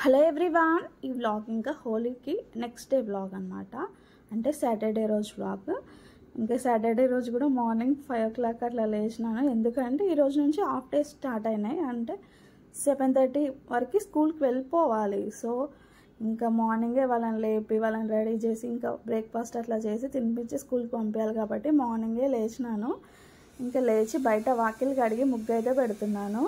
Hello everyone, ఈ vlog ఇంకా హోలీకి next day vlog అనమాట. అంటే సాటర్డే రోజు వ్లాగ్. ఇంకా సాటర్డే రోజు కూడా మార్నింగ్ 5 o'clock అట్లా లేచినాను. ఎందుకంటే ఈ రోజు నుంచి హాఫ్ డే స్టార్ట్ అయినాయి. అంటే 7:30 వరకు స్కూల్కి వెళ్ళిపోవాలి. సో ఇంకా మార్నింగే వాళ్ళని లేపి వాళ్ళని రెడీ చేసి ఇంకా బ్రేక్ఫాస్ట్ అట్లా చేసి తినిపించి స్కూల్కి పంపించాలి కాబట్టి మార్నింగే లేచినాను. ఇంకా లేచి బయట వాకిలి కడిగి ముగ్గు అయితే పెడుతున్నాను.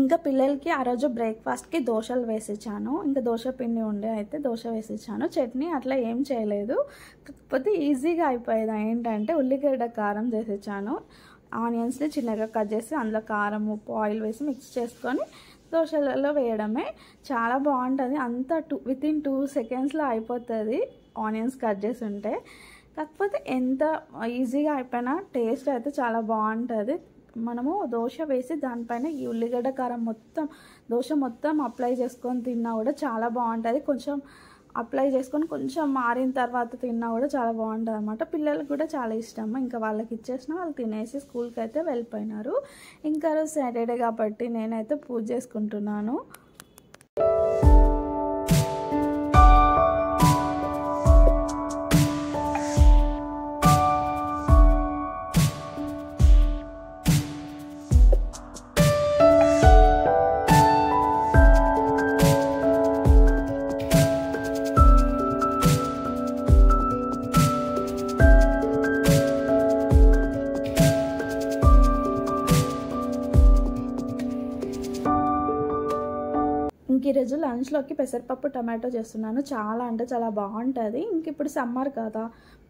ఇంకా పిల్లలకి ఆ రోజు బ్రేక్ఫాస్ట్కి దోశలు వేసిచ్చాను. ఇంకా దోశ పిండి ఉండే అయితే దోశ వేసిచ్చాను. చట్నీ అట్లా ఏం చేయలేదు. కాకపోతే ఈజీగా అయిపోయేది. ఏంటంటే ఉల్లిగడ్డ కారం చేసిచ్చాను. ఆనియన్స్ని చిన్నగా కట్ చేసి అందులో కారం, ఉప్పు, ఆయిల్ వేసి మిక్స్ చేసుకొని దోశలలో వేయడమే. చాలా బాగుంటుంది. అంతా వితిన్ 2 secondsలో అయిపోతుంది ఆనియన్స్ కట్ చేసి ఉంటే. కాకపోతే ఎంత ఈజీగా అయిపోయినా టేస్ట్ అయితే చాలా బాగుంటుంది. మనము దోశ వేసి దానిపైన ఈ ఉల్లిగడ్డ కారం దోశ మొత్తం అప్లై చేసుకొని తిన్నా కూడా చాలా బాగుంటుంది. కొంచెం అప్లై చేసుకొని కొంచెం మారిన తర్వాత తిన్నా కూడా చాలా బాగుంటుంది అనమాట. పిల్లలకు కూడా చాలా ఇష్టం. ఇంకా వాళ్ళకి ఇచ్చేసిన వాళ్ళు తినేసి స్కూల్కి అయితే వెళ్ళిపోయినారు. ఇంకా రోజు సాటర్డే కాబట్టి నేనైతే పూజ చేసుకుంటున్నాను. ఇంక ఈరోజు లంచ్లోకి పెసరపప్పు టమాటో చేస్తున్నాను. చాలా అంటే చాలా బాగుంటుంది. ఇంక ఇప్పుడు సమ్మర్ కదా,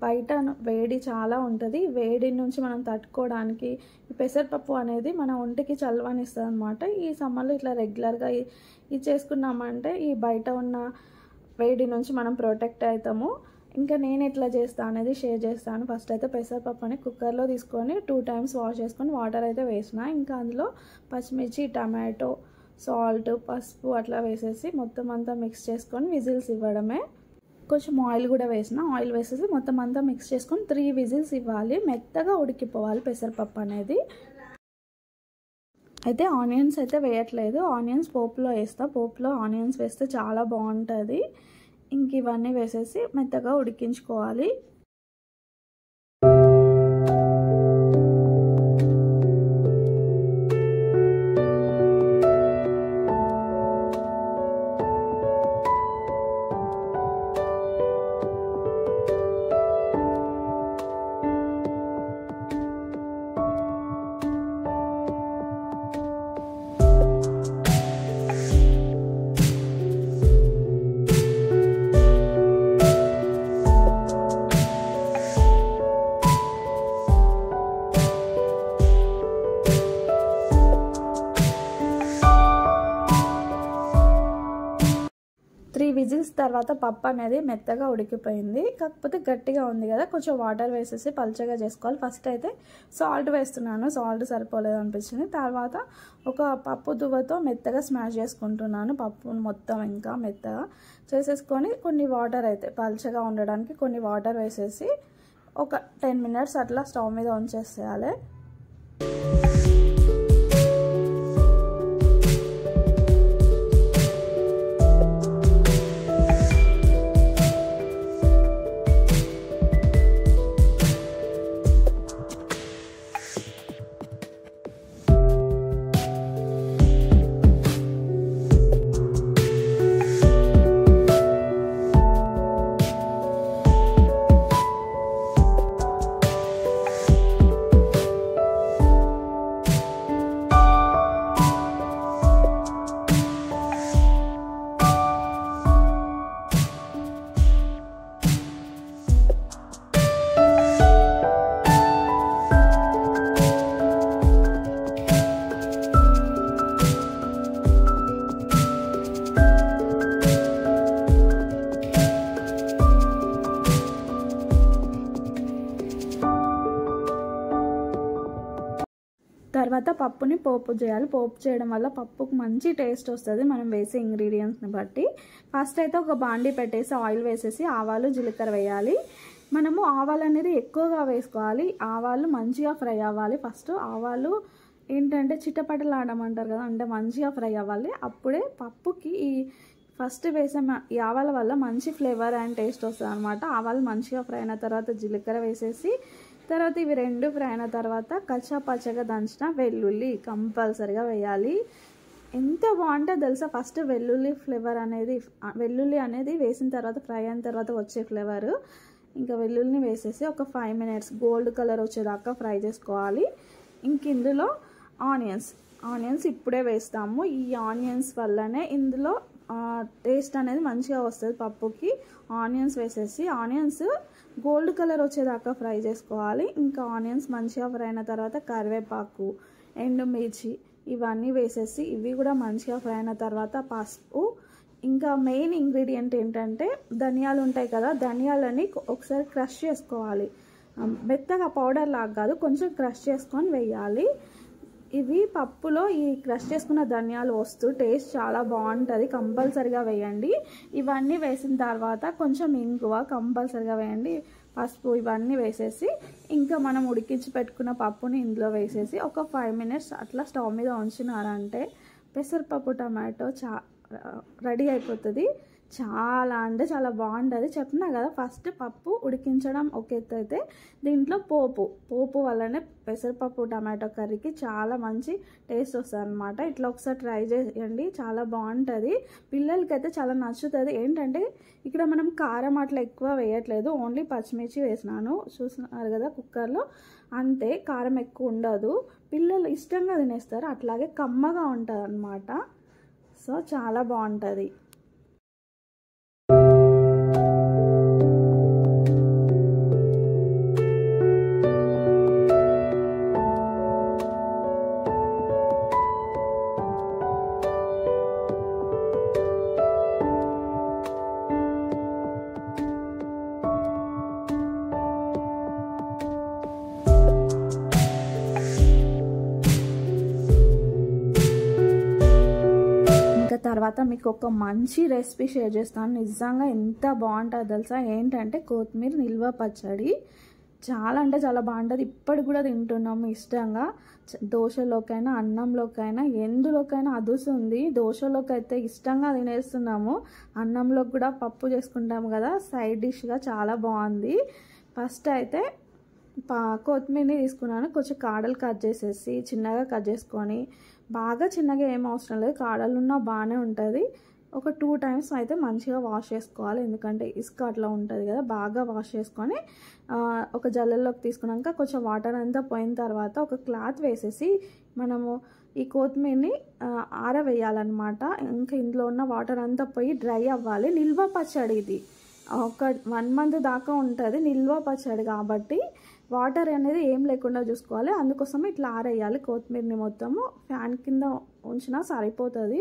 బయట వేడి చాలా ఉంటుంది. వేడి నుంచి మనం తట్టుకోవడానికి ఈ పెసరపప్పు అనేది మన ఒంటికి చల్లవనిస్తుంది అనమాట. ఈ సమ్మర్లో ఇట్లా రెగ్యులర్గా ఇది చేసుకున్నామంటే ఈ బయట ఉన్న వేడి నుంచి మనం ప్రొటెక్ట్ అవుతాము. ఇంకా నేను ఎట్లా చేస్తాను అనేది షేర్ చేస్తాను. ఫస్ట్ అయితే పెసరపప్పుని కుక్కర్లో తీసుకొని 2 times వాష్ చేసుకొని వాటర్ అయితే వేసిన. ఇంకా అందులో పచ్చిమిర్చి, టమాటో, సాల్ట్, పసుపు అట్లా వేసేసి మొత్తం అంతా మిక్స్ చేసుకొని విజిల్స్ ఇవ్వడమే. కొంచెం ఆయిల్ కూడా వేసిన. ఆయిల్ వేసేసి మొత్తం అంతా మిక్స్ చేసుకొని 3 whistles ఇవ్వాలి. మెత్తగా ఉడికిపోవాలి పెసరపప్పు అనేది. అయితే ఆనియన్స్ అయితే వేయట్లేదు. ఆనియన్స్ పోపులో వేస్తా. పోపులో ఆనియన్స్ వేస్తే చాలా బాగుంటుంది. ఇంక ఇవన్నీ వేసేసి మెత్తగా ఉడికించుకోవాలి. విజిల్స్ తర్వాత పప్పు అనేది మెత్తగా ఉడికిపోయింది. కాకపోతే గట్టిగా ఉంది కదా, కొంచెం వాటర్ వేసేసి పల్చగా చేసుకోవాలి. ఫస్ట్ అయితే సాల్ట్ వేస్తున్నాను. సాల్ట్ సరిపోలేదు అనిపించింది. తర్వాత ఒక పప్పు దువ్వతో మెత్తగా స్మాష్ చేసుకుంటున్నాను. పప్పు మొత్తం ఇంకా మెత్తగా చేసేసుకొని కొన్ని వాటర్ అయితే పల్చగా ఉండడానికి కొన్ని వాటర్ వేసేసి ఒక 10 minutes అట్లా స్టవ్ మీద ఉంచేసేయాలి. తర్వాత పప్పుని పోపు చేయాలి. పోపు చేయడం వల్ల పప్పుకు మంచి టేస్ట్ వస్తుంది మనం వేసే ఇంగ్రీడియంట్స్ని బట్టి. ఫస్ట్ అయితే ఒక బాండీ పెట్టేసి ఆయిల్ వేసేసి ఆవాలు జీలకర్ర వేయాలి. మనము ఆవాలు అనేది ఎక్కువగా వేసుకోవాలి. ఆవాలు మంచిగా ఫ్రై అవ్వాలి. ఫస్ట్ ఆవాలు ఏంటంటే చిట్టపట్టలాడమంటారు కదా, అంటే మంచిగా ఫ్రై అవ్వాలి. అప్పుడే పప్పుకి ఈ ఫస్ట్ వేసే ఈ ఆవాల వల్ల మంచి ఫ్లేవర్ అండ్ టేస్ట్ వస్తుంది అనమాట. ఆవాలు మంచిగా ఫ్రై అయిన తర్వాత జీలకర్ర వేసేసి తర్వాత ఇవి రెండు ఫ్రై అయిన తర్వాత కచ్చా పచ్చగా దంచిన వెల్లుల్లి కంపల్సరిగా వేయాలి. ఎంత బాగుంటుందో తెలుసా. ఫస్ట్ వెల్లుల్లి అనేది వేసిన తర్వాత ఫ్రై అయిన తర్వాత వచ్చే ఫ్లేవర్. ఇంకా వెల్లుల్లిని వేసేసి ఒక 5 minutes గోల్డ్ కలర్ వచ్చేదాకా ఫ్రై చేసుకోవాలి. ఇంక ఇందులో ఆనియన్స్ ఇప్పుడే వేస్తాము. ఈ ఆనియన్స్ వల్లనే ఇందులో టేస్ట్ అనేది మంచిగా వస్తుంది పప్పుకి. ఆనియన్స్ వేసేసి ఆనియన్స్ గోల్డ్ కలర్ వచ్చేదాకా ఫ్రై చేసుకోవాలి. ఇంకా ఆనియన్స్ మంచిగా ఫ్రై అయిన తర్వాత కరివేపాకు, ఎండుమిర్చి ఇవన్నీ వేసేసి ఇవి కూడా మంచిగా ఫ్రై అయిన తర్వాత పసుపు, ఇంకా మెయిన్ ఇంగ్రీడియంట్ ఏంటంటే ధనియాలు ఉంటాయి కదా, ధనియాలని ఒకసారి క్రష్ చేసుకోవాలి. మెత్తగా పౌడర్ లాగా కాదు, కొంచెం క్రష్ చేసుకొని వేయాలి. ఇవి పప్పులో ఈ క్రష్ చేసుకున్న ధనియాలు వస్తూ టేస్ట్ చాలా బాగుంటుంది. కంపల్సరిగా వేయండి. ఇవన్నీ వేసిన తర్వాత కొంచెం ఇంగువ కంపల్సరిగా వేయండి. పసుపు ఇవన్నీ వేసేసి ఇంకా మనం ఉడికించి పెట్టుకున్న పప్పుని ఇందులో వేసేసి ఒక 5 minutes అట్లా స్టవ్ మీద ఉంచినారంటే పెసరపప్పు టమాటో రెడీ అయిపోతుంది. చాలా అంటే చాలా బాగుంటుంది. చెప్పినా కదా ఫస్ట్ పప్పు ఉడికించడం ఒక ఎత్తు అయితే దీంట్లో పోపు వల్లనే పెసరపప్పు టమాటో కర్రీకి చాలా మంచి టేస్ట్ వస్తుంది అనమాట. ఇట్లా ఒకసారి ట్రై చేయండి, చాలా బాగుంటుంది. పిల్లలకైతే చాలా నచ్చుతుంది. ఏంటంటే ఇక్కడ మనం కారం అట్లా ఎక్కువ వేయట్లేదు, ఓన్లీ పచ్చిమిర్చి వేసినాను చూస్తున్నారు కదా కుక్కర్లో, అంతే. కారం ఎక్కువ ఉండదు, పిల్లలు ఇష్టంగా తినేస్తారు. అట్లాగే కమ్మగా ఉంటుంది అనమాట. సో చాలా బాగుంటుంది. తర్వాత మీకు ఒక మంచి రెసిపీ షేర్ చేస్తాను. నిజంగా ఎంత బాగుంటుందో తెలుసా. ఏంటంటే కొత్తిమీర నిల్వ పచ్చడి. చాలా అంటే చాలా బాగుంటుంది. ఇప్పటికి కూడా తింటున్నాము ఇష్టంగా. దోశలోకైనా అన్నంలోకైనా ఎందులోకైనా అదుస్తుంది. దోశలోకి అయితే ఇష్టంగా తినేస్తున్నాము. అన్నంలోకి కూడా పప్పు చేసుకుంటాము కదా, సైడ్ డిష్గా చాలా బాగుంది. ఫస్ట్ అయితే కొత్తిమీరని తీసుకున్నాను. కొంచెం కాడలు కట్ చేసేసి చిన్నగా కట్ చేసుకొని, బాగా చిన్నగా ఏం అవసరం లేదు, కాడలు ఉన్నా బాగానే ఉంటుంది. ఒక 2 times అయితే మంచిగా వాష్ చేసుకోవాలి, ఎందుకంటే ఇసుక అట్లా ఉంటుంది కదా. బాగా వాష్ చేసుకొని ఒక జల్లెల్లోకి తీసుకున్నాక కొంచెం వాటర్ అంతా పోయిన తర్వాత ఒక క్లాత్ వేసేసి మనము ఈ కొత్తిమీరని ఆరవేయాలన్నమాట. ఇంకా ఇందులో ఉన్న వాటర్ అంతా పోయి డ్రై అవ్వాలి. నిల్వ పచ్చడి ఇది, ఒక 1 month దాకా ఉంటుంది నిల్వ పచ్చడి కాబట్టి వాటర్ అనేది ఏం లేకుండా చూసుకోవాలి. అందుకోసం ఇట్లా ఆరేయాలి కొత్తిమీరని మొత్తము. ఫ్యాన్ కింద ఉంచినా సరిపోతుంది.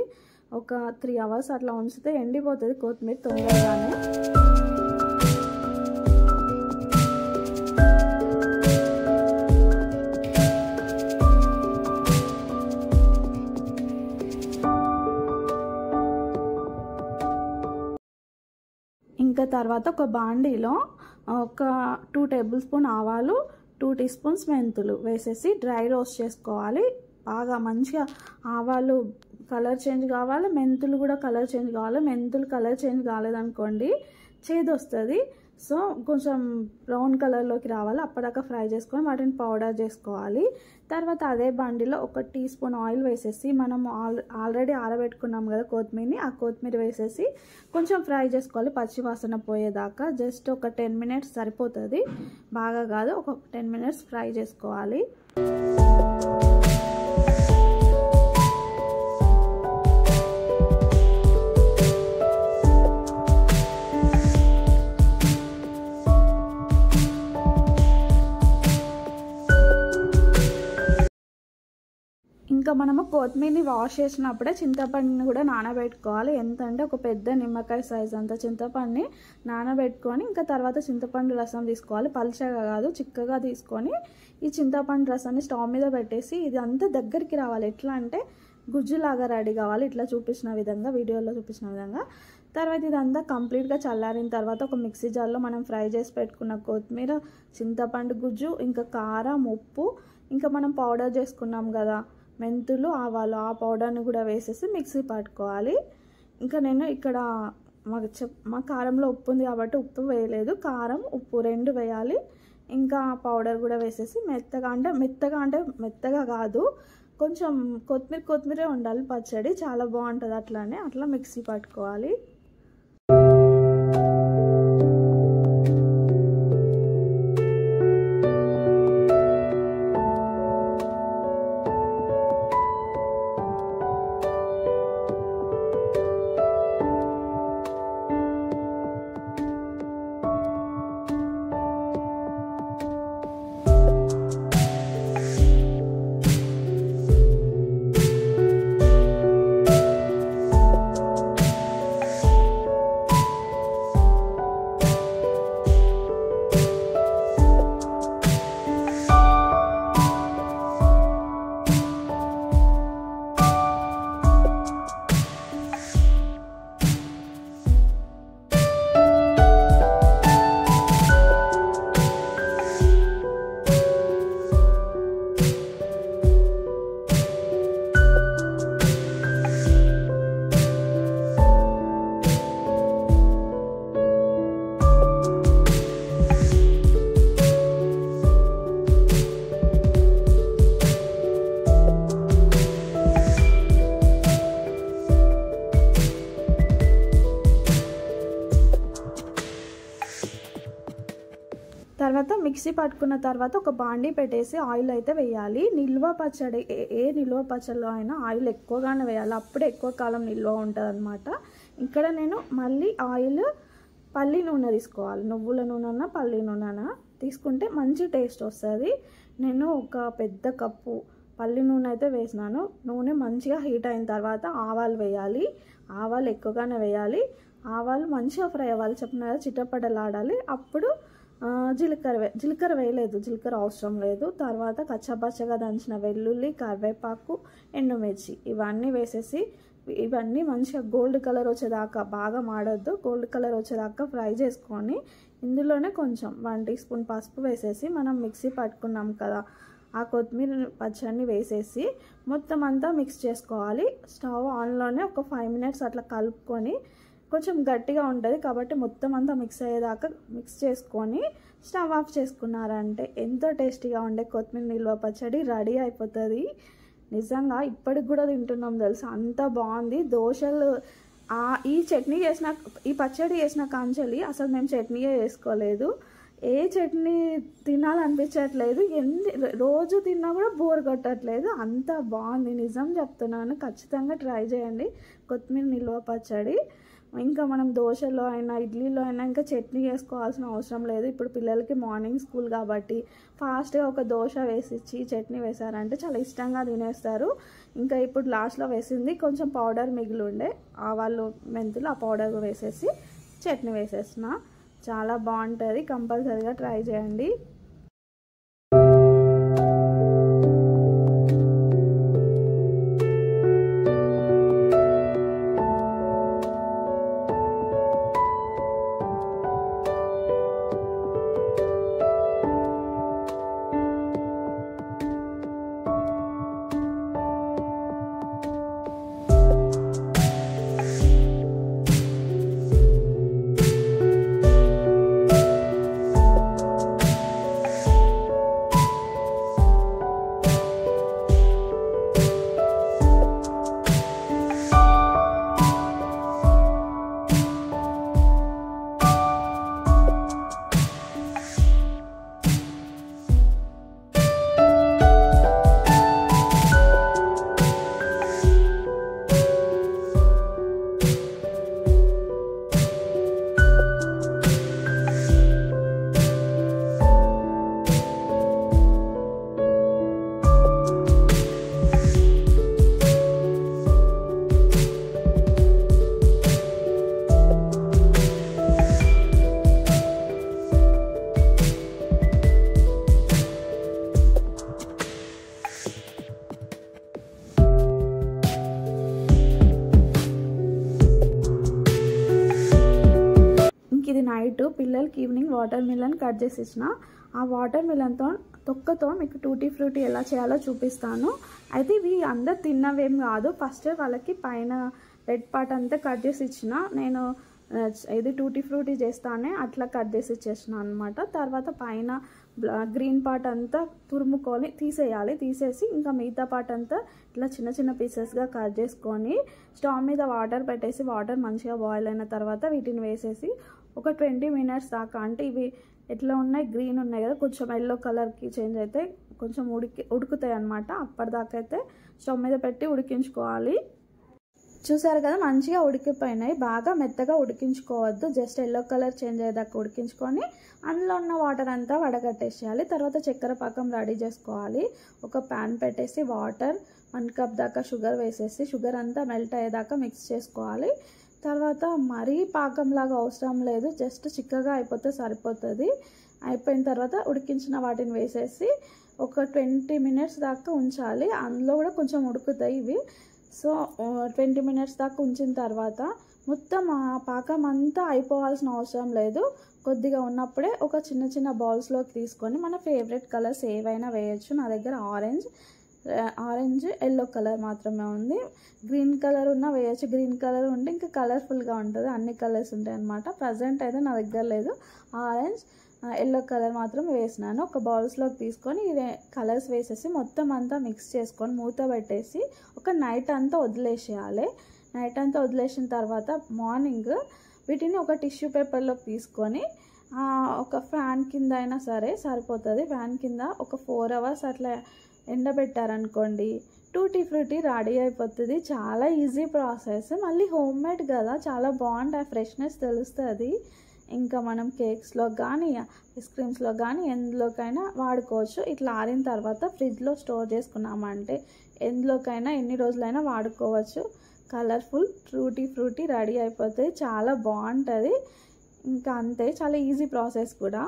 ఒక 3 hours అట్లా ఉంచితే ఎండిపోతుంది కొత్తిమీర తొందరగానే. ఇంకా తర్వాత ఒక బాండీలో ఒక 2 tablespoons ఆవాలు, 2 teaspoons మెంతులు వేసేసి డ్రై రోస్ట్ చేసుకోవాలి. బాగా మంచిగా ఆవాలు కలర్ చేంజ్ కావాలి, మెంతులు కూడా కలర్ చేంజ్ కావాలి. మెంతులు కలర్ చేంజ్ కాలేదనుకోండి చేదు వస్తుంది. సో కొంచెం బ్రౌన్ కలర్లోకి రావాలి, అప్పటిదాకా ఫ్రై చేసుకొని వాటిని పౌడర్ చేసుకోవాలి. తర్వాత అదే బండిలో 1 teaspoon ఆయిల్ వేసేసి మనం ఆల్రెడీ ఆరబెట్టుకున్నాం కదా కొత్తిమీరని, ఆ కొత్తిమీర వేసేసి కొంచెం ఫ్రై చేసుకోవాలి పచ్చి వాసన పోయేదాకా. జస్ట్ ఒక 10 minutes సరిపోతుంది, బాగా కాదు, ఒక 10 minutes ఫ్రై చేసుకోవాలి. ఇంకా ఇంకా మనము కొత్తిమీరని వాష్ చేసినప్పుడే చింతపండుని కూడా నానబెట్టుకోవాలి. ఎంత అంటే ఒక పెద్ద నిమ్మకాయ సైజ్ అంత చింతపండుని నానబెట్టుకొని ఇంకా తర్వాత చింతపండు రసం తీసుకోవాలి. పల్చగా కాదు, చిక్కగా తీసుకొని ఈ చింతపండు రసాన్ని స్టవ్ మీద పెట్టేసి ఇది అంతా దగ్గరికి రావాలి. ఎట్లా అంటే గుజ్జులాగా రెడీ కావాలి, ఇట్లా చూపించిన విధంగా, వీడియోలో చూపించిన విధంగా. తర్వాత ఇదంతా కంప్లీట్గా చల్లారిన తర్వాత ఒక మిక్సీ జార్లో మనం ఫ్రై చేసి పెట్టుకున్న కొత్తిమీర, చింతపండు గుజ్జు, ఇంకా కారం, ఉప్పు, ఇంకా మనం పౌడర్ చేసుకున్నాం కదా మెంతులు, ఆవాలు, ఆ పౌడర్ని కూడా వేసేసి మిక్సీ పట్టుకోవాలి. ఇంకా నేను ఇక్కడ మా కారంలో ఉప్పు ఉంది కాబట్టి ఉప్పు వేయలేదు, కారం ఉప్పు రెండు వేయాలి. ఇంకా పౌడర్ కూడా వేసేసి మెత్తగా కాదు, కొంచెం కొత్తిమీరే ఉండాలి పచ్చడి, చాలా బాగుంటుంది. అట్లా మిక్సీ పట్టుకోవాలి. తర్వాత మిక్సీ పట్టుకున్న తర్వాత ఒక బాండీ పెట్టేసి ఆయిల్ అయితే వేయాలి. నిల్వ పచ్చడి, ఏ నిల్వ పచ్చడిలో అయినా ఆయిల్ ఎక్కువగానే వేయాలి, అప్పుడే ఎక్కువ కాలం నిల్వ ఉంటుంది అనమాట. ఇక్కడ నేను మళ్ళీ ఆయిల్ పల్లి నూనె తీసుకోవాలి. నువ్వుల నూనె, పల్లి నూనె తీసుకుంటే మంచి టేస్ట్ వస్తుంది. నేను ఒక పెద్ద కప్పు పల్లి నూనె అయితే వేసినాను. నూనె మంచిగా హీట్ అయిన తర్వాత ఆవాలు వేయాలి. ఆవాలు ఎక్కువగానే వేయాలి. ఆవాలు మంచిగా ఫ్రై అవ్వాలి, చెప్పిన కదా చిటపటలాడాలి. అప్పుడు జీలకర్ర వేయలేదు, జీలకర్ర అవసరం లేదు. తర్వాత కచ్చపచ్చగా దంచిన వెల్లుల్లి, కరివేపాకు, ఎండుమిర్చి ఇవన్నీ వేసేసి ఇవన్నీ మంచిగా గోల్డ్ కలర్ వచ్చేదాకా, బాగా మాడొద్దు, గోల్డ్ కలర్ వచ్చేదాకా ఫ్రై చేసుకొని ఇందులోనే కొంచెం 1 టీ స్పూన్ పసుపు వేసేసి మనం మిక్సీ పట్టుకున్నాం కదా ఆ కొత్తిమీర పచ్చడిని వేసేసి మొత్తం అంతా మిక్స్ చేసుకోవాలి. స్టవ్ ఆన్లోనే ఒక 5 మినిట్స్ అట్లా కలుపుకొని, కొంచెం గట్టిగా ఉంటుంది కాబట్టి మొత్తం అంతా మిక్స్ అయ్యేదాకా మిక్స్ చేసుకొని స్టవ్ ఆఫ్ చేసుకున్నారంటే ఎంతో టేస్టీగా ఉండే కొత్తిమీర నిల్వ పచ్చడి రెడీ అయిపోతుంది. నిజంగా ఇప్పటికి కూడా తింటున్నాం తెలుసా, అంత బాగుంది. దోశలు ఈ చట్నీ చేసిన, ఈ పచ్చడి చేసిన కాంచెలి అసలు మేము చట్నీయే చేసుకోలేదు, ఏ చట్నీ తినాలనిపించట్లేదు, రోజు తిన్నా కూడా బోర్ కొట్టట్లేదు, అంత బాగుంది. నిజం చెప్తున్నాను, ఖచ్చితంగా ట్రై చేయండి కొత్తిమీర నిల్వ పచ్చడి. ఇంకా మనం దోశలో అయినా ఇడ్లీలో అయినా ఇంకా చట్నీ చేసుకోవాల్సిన అవసరం లేదు. ఇప్పుడు పిల్లలకి మార్నింగ్ స్కూల్ కాబట్టి ఫాస్ట్గా ఒక దోశ వేసిచ్చి చట్నీ వేసారంటే చాలా ఇష్టంగా తినేస్తారు. ఇంకా ఇప్పుడు లాస్ట్లో వేసింది కొంచెం పౌడర్ మిగిలి ఉండే ఆవాలు, మెంతులు, ఆ పౌడర్ వేసేసి చట్నీ వేసేసిన. చాలా బాగుంటుంది, కంపల్సరీగా ట్రై చేయండి. నైట్ పిల్లలకి ఈవినింగ్ వాటర్ మిలన్ కట్ చేసి ఇచ్చిన. ఆ వాటర్ మిలన్తో తొక్కతో మీకు టూటీ ఫ్రూటీ ఎలా చేయాలో చూపిస్తాను. అయితే ఇవి అందరు తిన్నవేం కాదు. ఫస్ట్ వాళ్ళకి పైన రెడ్ పార్ట్ అంతా కట్ చేసి ఇచ్చిన. నేను ఇది టూటీ ఫ్రూటీ చేస్తానే అట్లా కట్ చేసి ఇచ్చేసిన అనమాట. తర్వాత పైన గ్రీన్ పార్ట్ అంతా తురుముకొని తీసేయాలి. తీసేసి ఇంకా మిగతా పార్ట్ అంతా ఇట్లా చిన్న చిన్న పీసెస్గా కట్ చేసుకొని స్టవ్ మీద వాటర్ పెట్టేసి వాటర్ మంచిగా బాయిల్ అయిన తర్వాత వీటిని వేసేసి ఒక 20 minutes దాకా, అంటే ఇవి ఎట్లా ఉన్నాయి గ్రీన్ ఉన్నాయి కదా, కొంచెం ఎల్లో కలర్కి చేంజ్ అయితే కొంచెం ఉడుకుతాయి అనమాట. అప్పటిదాకా అయితే స్టవ్ మీద పెట్టి ఉడికించుకోవాలి. చూసారు కదా మంచిగా ఉడికిపోయినాయి. బాగా మెత్తగా ఉడికించుకోవద్దు, జస్ట్ ఎల్లో కలర్ చేంజ్ అయ్యేదాకా ఉడికించుకొని అందులో ఉన్న వాటర్ అంతా వడగట్టేసేయాలి. తర్వాత చక్కెర పాకం రెడీ చేసుకోవాలి. ఒక ప్యాన్ పెట్టేసి వాటర్ 1 cup దాకా షుగర్ వేసేసి షుగర్ అంతా మెల్ట్ అయ్యేదాకా మిక్స్ చేసుకోవాలి. తర్వాత మరీ పాకంలాగా అవసరం లేదు, జస్ట్ చిక్కగా అయిపోతే సరిపోతుంది. అయిపోయిన తర్వాత ఉడికించిన వాటిని వేసేసి ఒక 20 minutes దాకా ఉంచాలి. అందులో కూడా కొంచెం ఉడుకుతాయి ఇవి. సో 20 minutes దాకా ఉంచిన తర్వాత మొత్తం ఆ పాకం అంతా అయిపోవాల్సిన అవసరం లేదు. కొద్దిగా ఉన్నప్పుడే ఒక చిన్న చిన్న బౌల్స్లోకి తీసుకొని మన ఫేవరెట్ కలర్స్ ఏవైనా వేయచ్చు. నా దగ్గర ఆరెంజ్ ఎల్లో కలర్ మాత్రమే ఉంది. గ్రీన్ కలర్ ఉన్నా వేయచ్చు. గ్రీన్ కలర్ ఉంటే ఇంకా కలర్ఫుల్గా ఉంటుంది, అన్ని కలర్స్ ఉంటాయి అన్నమాట. ప్రజెంట్ అయితే నా దగ్గర లేదు. ఆరెంజ్ ఎల్లో కలర్ మాత్రం వేసినాను. ఒక బౌల్స్లోకి తీసుకొని కలర్స్ వేసేసి మొత్తం అంతా మిక్స్ చేసుకొని మూత పెట్టేసి ఒక నైట్ అంతా వదిలేసేయాలి. నైట్ అంతా వదిలేసిన తర్వాత మార్నింగ్ వీటిని ఒక టిష్యూ పేపర్లోకి తీసుకొని ఒక ఫ్యాన్ కింద అయినా సరే సరిపోతుంది. ఫ్యాన్ కింద ఒక 4 hours అట్లా ఎండబెట్టారనుకోండి, టూటీ ఫ్రూటీ రెడీ అయిపోతుంది. చాలా ఈజీ ప్రాసెస్, మళ్ళీ హోమ్ మేడ్ కదా, చాలా బాగుంటుంది. ఫ్రెష్నెస్ తెలుస్తుంది. ఇంకా మనం కేక్స్లో కానీ ఐస్ క్రీమ్స్లో కానీ ఎందులోకైనా వాడుకోవచ్చు. ఇట్లా ఆరిన తర్వాత ఫ్రిడ్జ్లో స్టోర్ చేసుకున్నామంటే ఎందులోకైనా ఎన్ని రోజులైనా వాడుకోవచ్చు. కలర్ఫుల్ టూటీ ఫ్రూటీ రెడీ అయిపోతుంది. చాలా బాగుంటుంది. ఇంకా అంతే, చాలా ఈజీ ప్రాసెస్ కూడా.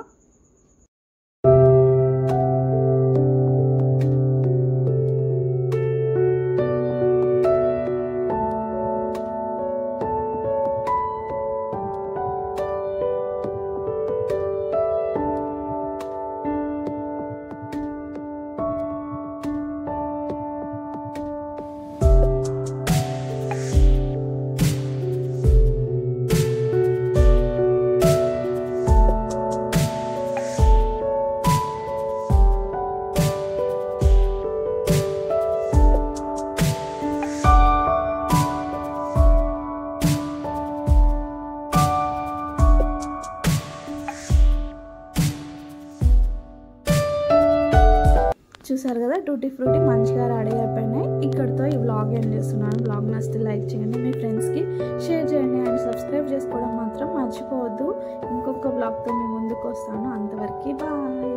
చూసారు కదా టూటీ ఫ్రూటీ మంచిగా రెడీ అయిపోయినాయి. ఇక్కడితో ఈ వ్లాగ్ ఏం చేస్తున్నాను. వ్లాగ్ నచ్చితే లైక్ చేయండి, మీ ఫ్రెండ్స్కి షేర్ చేయండి అండ్ సబ్స్క్రైబ్ చేసుకోవడం మాత్రం మర్చిపోవద్దు. ఇంకొక వ్లాగ్తో మీ ముందుకు వస్తాను. అంతవరకు బాయ్.